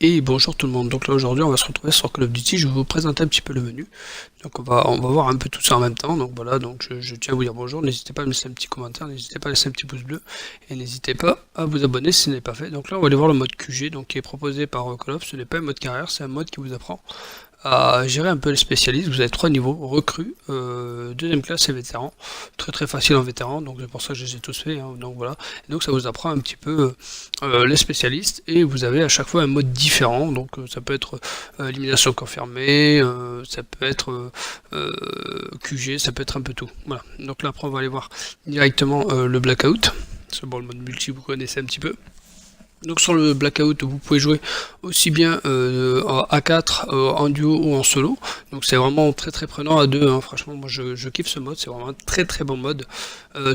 Et bonjour tout le monde, donc là aujourd'hui on va se retrouver sur Call of Duty, je vais vous présenter un petit peu le menu. Donc on va voir un peu tout ça en même temps, donc voilà, donc je tiens à vous dire bonjour, n'hésitez pas à me laisser un petit commentaire, n'hésitez pas à laisser un petit pouce bleu, et n'hésitez pas à vous abonner si ce n'est pas fait. Donc là on va aller voir le mode QG, donc qui est proposé par Call of, ce n'est pas un mode carrière, c'est un mode qui vous apprend à gérer un peu les spécialistes. Vous avez 3 niveaux, recrues, deuxième classe et vétéran. Très très facile en vétéran, donc c'est pour ça que je les ai tous faits, hein, donc voilà. Et donc ça vous apprend un petit peu les spécialistes, et vous avez à chaque fois un mode différent, donc ça peut être élimination confirmée, ça peut être QG, ça peut être un peu tout. Voilà, donc là après on va aller voir directement le blackout. C'est bon, le mode multi vous connaissez un petit peu. Donc sur le Blackout, vous pouvez jouer aussi bien à 4, en duo ou en solo. Donc c'est vraiment très très prenant à 2, hein. Franchement moi je kiffe ce mode, c'est vraiment un très très bon mode.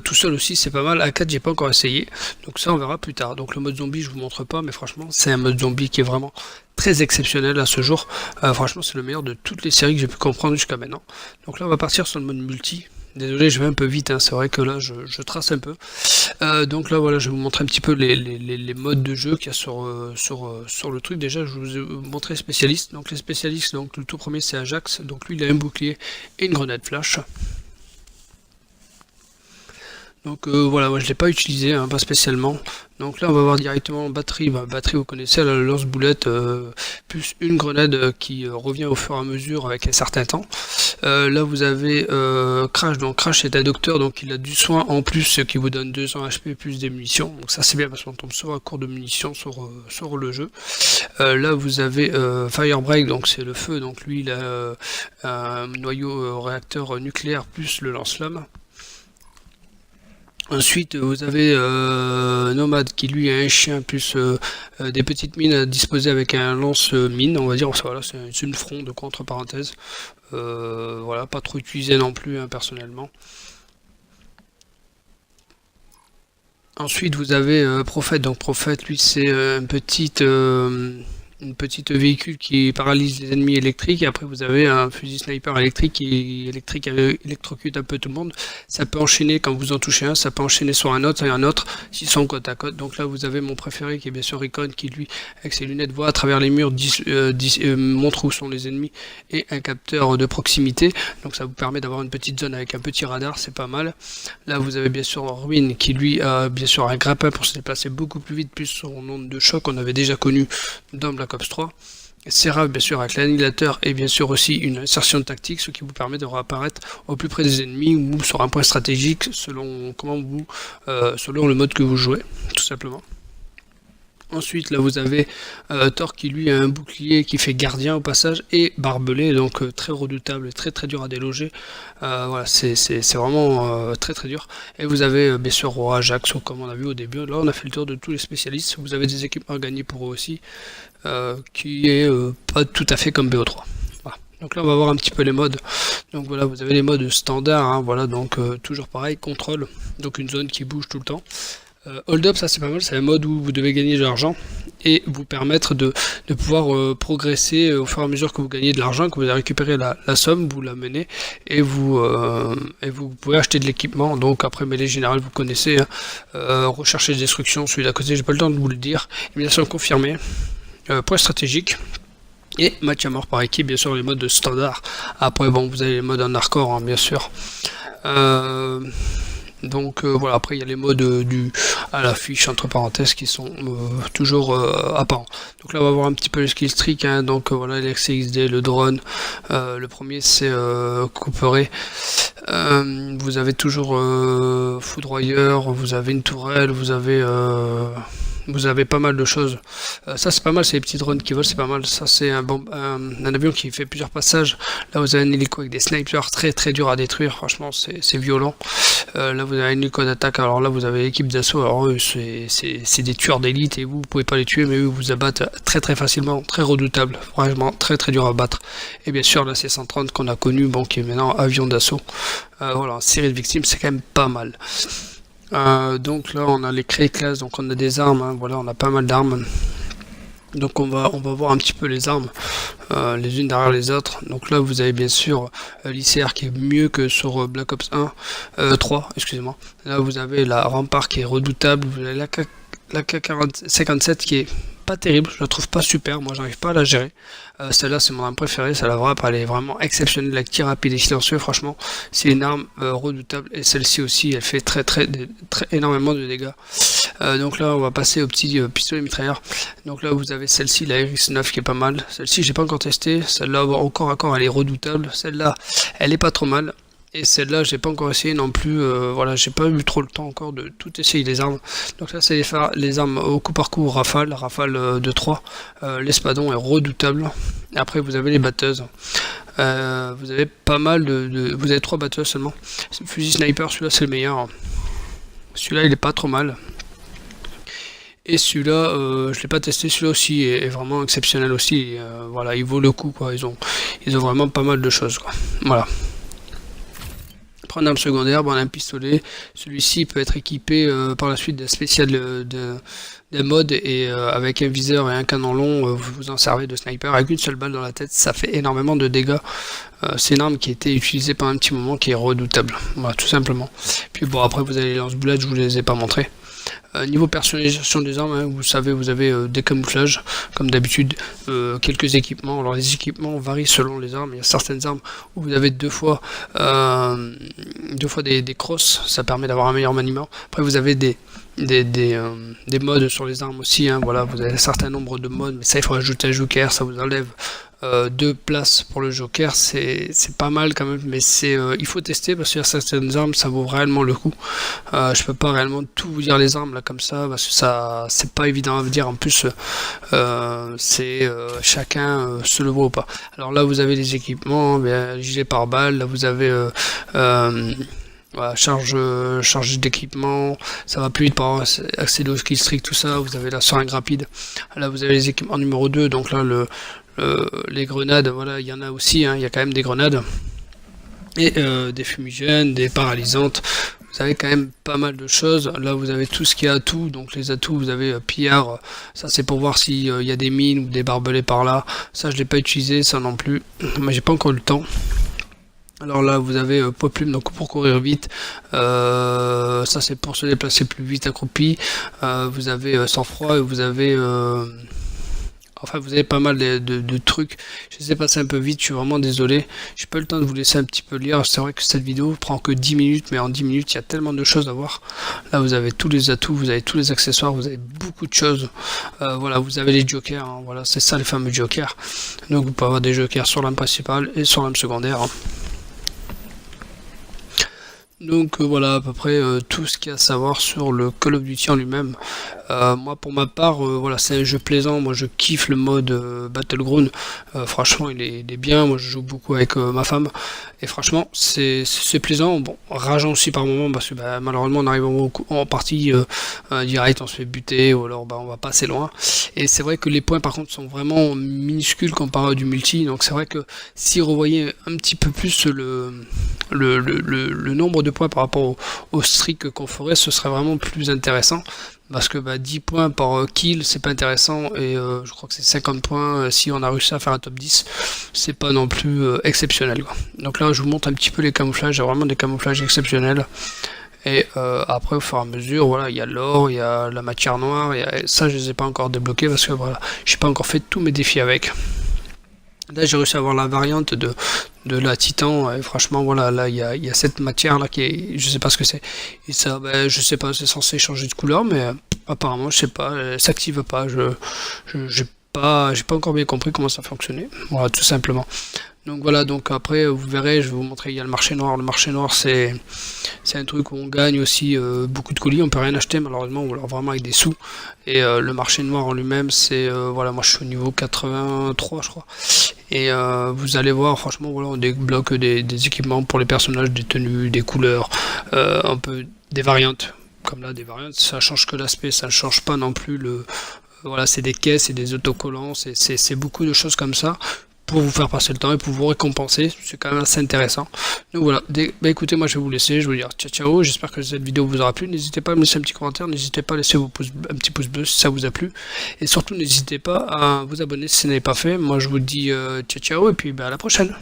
Tout seul aussi c'est pas mal, à 4 j'ai pas encore essayé, donc ça on verra plus tard. Donc le mode zombie je vous montre pas, mais franchement c'est un mode zombie qui est vraiment très exceptionnel à ce jour. Franchement c'est le meilleur de toutes les séries que j'ai pu comprendre jusqu'à maintenant. Donc là on va partir sur le mode multi. Désolé, je vais un peu vite, hein. C'est vrai que là je trace un peu. Donc là voilà, je vais vous montrer un petit peu les modes de jeu qu'il y a sur le truc. Déjà je vous ai montré les spécialistes. Donc les spécialistes, donc le tout premier c'est Ajax, donc lui il a un bouclier et une grenade flash. Donc voilà, moi je l'ai pas utilisé, hein, pas spécialement. Donc là on va voir directement batterie. Batterie vous connaissez, la lance-boulette, plus une grenade qui revient au fur et à mesure avec un certain temps. Là vous avez Crash, donc Crash est un docteur, donc il a du soin en plus, ce qui vous donne 200 HP plus des munitions. Donc ça c'est bien parce qu'on tombe souvent à court de munitions sur le jeu. Là vous avez Firebreak, donc c'est le feu, donc lui il a un noyau réacteur nucléaire plus le lance-flamme. Ensuite, vous avez Nomade qui lui a un chien plus des petites mines à disposer avec un lance-mine, on va dire. Voilà, c'est une fronde entre parenthèses. Voilà, pas trop utilisé non plus, hein, personnellement. Ensuite, vous avez Prophète. Donc Prophète, lui, c'est une petite véhicule qui paralyse les ennemis électriques, et après vous avez un fusil sniper électrique qui électrocute un peu tout le monde. Ça peut enchaîner, quand vous en touchez un, ça peut enchaîner sur un autre et un autre s'ils sont côte à côte. Donc là vous avez mon préféré qui est bien sûr Recon, qui lui avec ses lunettes voit à travers les murs, montre où sont les ennemis, et un capteur de proximité. Donc ça vous permet d'avoir une petite zone avec un petit radar, c'est pas mal. Là vous avez bien sûr Ruin qui lui a bien sûr un grappin pour se déplacer beaucoup plus vite, plus son onde de choc qu'on avait déjà connu dans Black Ops 3. Seraph bien sûr avec l'annihilateur, et bien sûr aussi une insertion tactique, ce qui vous permet de réapparaître au plus près des ennemis ou sur un point stratégique selon selon le mode que vous jouez, tout simplement. Ensuite, là vous avez Thor qui lui a un bouclier qui fait gardien au passage, et barbelé, donc très redoutable et très très dur à déloger. Voilà, c'est vraiment très très dur. Et vous avez bien sûr Roi, Ajax, comme on a vu au début. Là on a fait le tour de tous les spécialistes. Vous avez des équipements à gagner pour eux aussi, qui est pas tout à fait comme BO3. Voilà. Donc là on va voir un petit peu les modes. Donc voilà, vous avez les modes standards, hein, voilà, donc toujours pareil, contrôle, donc une zone qui bouge tout le temps. Hold up, ça c'est pas mal, c'est un mode où vous devez gagner de l'argent et vous permettre de pouvoir progresser au fur et à mesure que vous gagnez de l'argent, que vous avez récupéré la somme, vous la menez, et vous pouvez acheter de l'équipement. Donc après mêlée générale, vous connaissez, hein, rechercher des destructions, celui d'à côté j'ai pas le temps de vous le dire, élimination confirmée, point stratégique, et match à mort par équipe, bien sûr les modes standard. Après bon, vous avez les modes en hardcore, hein, bien sûr. Donc voilà, après il y a les modes à l'affiche entre parenthèses qui sont toujours apparents. Donc là on va voir un petit peu les skill streak, hein. Donc voilà, l'XXD, le drone, le premier c'est couperet. Vous avez toujours foudroyeur, vous avez une tourelle, vous avez pas mal de choses. Ça c'est pas mal, c'est les petits drones qui volent, c'est pas mal. Ça c'est un avion qui fait plusieurs passages. Là vous avez un hélico avec des snipers très très dur à détruire, franchement c'est violent. Là vous avez un hélico d'attaque, alors là vous avez l'équipe d'assaut, alors eux c'est des tueurs d'élite, et vous pouvez pas les tuer, mais eux vous abattent très très facilement, très redoutable, vraiment très très dur à battre. Et bien sûr la C-130 qu'on a connu, bon, qui est maintenant avion d'assaut. Voilà, en série de victimes c'est quand même pas mal. Donc là on a les créer classes, donc on a des armes, hein, voilà, on a pas mal d'armes. Donc on va voir un petit peu les armes, les unes derrière les autres. Donc là vous avez bien sûr l'ICR qui est mieux que sur Black Ops 3, excusez-moi. Là vous avez la Rampart qui est redoutable, vous avez la K57 qui est pas terrible, je la trouve pas super, moi j'arrive pas à la gérer. Celle-là c'est mon arme préférée, celle-là elle est vraiment exceptionnelle avec tir rapide et silencieux, franchement c'est une arme redoutable, et celle-ci aussi elle fait très énormément de dégâts. Donc là on va passer au petit pistolet mitrailleur. Donc là vous avez celle-ci, la Iris 9 qui est pas mal, celle-ci j'ai pas encore testé, celle-là au corps à corps elle est redoutable, celle-là elle est pas trop mal. Et celle-là, j'ai pas encore essayé non plus, voilà, j'ai pas eu trop le temps encore de tout essayer les armes. Donc là, c'est les armes au coup par coup, rafale de 3. L'espadon est redoutable. Et après, vous avez les batteuses. Vous avez pas mal vous avez 3 batteuses seulement. Fusil sniper, celui-là, c'est le meilleur. Celui-là, il est pas trop mal. Et celui-là, je l'ai pas testé, celui-là aussi est vraiment exceptionnel aussi. Voilà, il vaut le coup, quoi. Ils ont vraiment pas mal de choses, quoi. Voilà. Prendre un arme secondaire, on a un pistolet. Celui-ci peut être équipé par la suite d'un spécial de mode, et avec un viseur et un canon long, vous vous en servez de sniper avec une seule balle dans la tête, ça fait énormément de dégâts. C'est une arme qui a été utilisée pendant un petit moment, qui est redoutable, voilà, tout simplement. Puis bon, après vous avez les lance-boulettes, je vous les ai pas montrés. Niveau personnalisation des armes, hein, vous savez, vous avez des camouflages, comme d'habitude, quelques équipements. Alors les équipements varient selon les armes. Il y a certaines armes où vous avez deux fois des crosses, ça permet d'avoir un meilleur maniement. Après vous avez des modes sur les armes aussi, hein, voilà, vous avez un certain nombre de modes, mais ça il faut ajouter un joker, ça vous enlève 2 places pour le joker, c'est pas mal quand même, mais il faut tester, parce qu'il y a certaines armes, ça vaut réellement le coup. Je peux pas réellement tout vous dire les armes là comme ça, parce que ça c'est pas évident à vous dire, en plus chacun se le voit ou pas. Alors là vous avez les équipements, gilet pare-balles, là vous avez voilà, charge d'équipement, ça va plus vite pour accéder au skill streak, tout ça. Vous avez la seringue rapide, là vous avez les équipements numéro 2, donc là les grenades, voilà, il y en a aussi, hein, il y a quand même des grenades, et des fumigènes, des paralysantes. Vous avez quand même pas mal de choses. Là vous avez tout ce qui est atouts, donc les atouts, vous avez pillard, ça c'est pour voir s'il y a des mines ou des barbelés par là, ça je l'ai pas utilisé, ça non plus, mais j'ai pas encore eu le temps. Alors là vous avez poids plume, donc pour courir vite, ça c'est pour se déplacer plus vite accroupi. Vous avez sang-froid, et vous avez enfin vous avez pas mal de trucs. Je les ai passés un peu vite, je suis vraiment désolé, j'ai pas eu le temps de vous laisser un petit peu lire. C'est vrai que cette vidéo prend que 10 minutes, mais en 10 minutes il y a tellement de choses à voir. Là vous avez tous les atouts, vous avez tous les accessoires, vous avez beaucoup de choses. Voilà, vous avez les jokers, hein, voilà, c'est ça les fameux jokers. Donc vous pouvez avoir des jokers sur l'arme principale et sur l'arme secondaire, hein. Donc voilà à peu près tout ce qu'il y a à savoir sur le Call of Duty en lui-même. Moi pour ma part, voilà, c'est un jeu plaisant, moi je kiffe le mode Battleground, franchement il est bien, moi je joue beaucoup avec ma femme, et franchement c'est plaisant, bon, rageant aussi par moment, parce que malheureusement on arrive en partie direct, on se fait buter, ou alors on va pas assez loin, et c'est vrai que les points par contre sont vraiment minuscules comparé à du multi, donc c'est vrai que si vous revoyez un petit peu plus le nombre de points par rapport au streak qu'on ferait, ce serait vraiment plus intéressant, parce que 10 points par kill c'est pas intéressant, et je crois que c'est 50 points si on a réussi à faire un top 10, c'est pas non plus exceptionnel, quoi. Donc là je vous montre un petit peu les camouflages, il y a vraiment des camouflages exceptionnels, et après au fur et à mesure, voilà, il y a l'or, il y a la matière noire, ça je les ai pas encore débloqués, parce que voilà, j'ai pas encore fait tous mes défis avec. Là j'ai réussi à avoir la variante de la Titan, et franchement voilà, là il y a cette matière là qui est, je sais pas ce que c'est, et ça, je sais pas, c'est censé changer de couleur, mais apparemment je sais pas, elle s'active pas, j'ai pas encore bien compris comment ça fonctionnait, voilà, tout simplement. Donc voilà, donc après vous verrez, je vais vous montrer, il y a le marché noir. Le marché noir c'est un truc où on gagne aussi beaucoup de colis, on peut rien acheter malheureusement, ou alors vraiment avec des sous, et le marché noir en lui-même c'est, voilà, moi je suis au niveau 83 je crois, et vous allez voir, franchement voilà, on débloque des équipements pour les personnages, des tenues, des couleurs, un peu des variantes, comme là des variantes, ça change que l'aspect, ça ne change pas non plus voilà, c'est des caisses et des autocollants, c'est beaucoup de choses comme ça, pour vous faire passer le temps et pour vous récompenser, c'est quand même assez intéressant. Donc voilà, écoutez, moi je vais vous laisser, je vais vous dire ciao ciao, j'espère que cette vidéo vous aura plu, n'hésitez pas à me laisser un petit commentaire, n'hésitez pas à laisser un petit pouce bleu si ça vous a plu, et surtout n'hésitez pas à vous abonner si ce n'est pas fait. Moi je vous dis ciao ciao, et puis à la prochaine.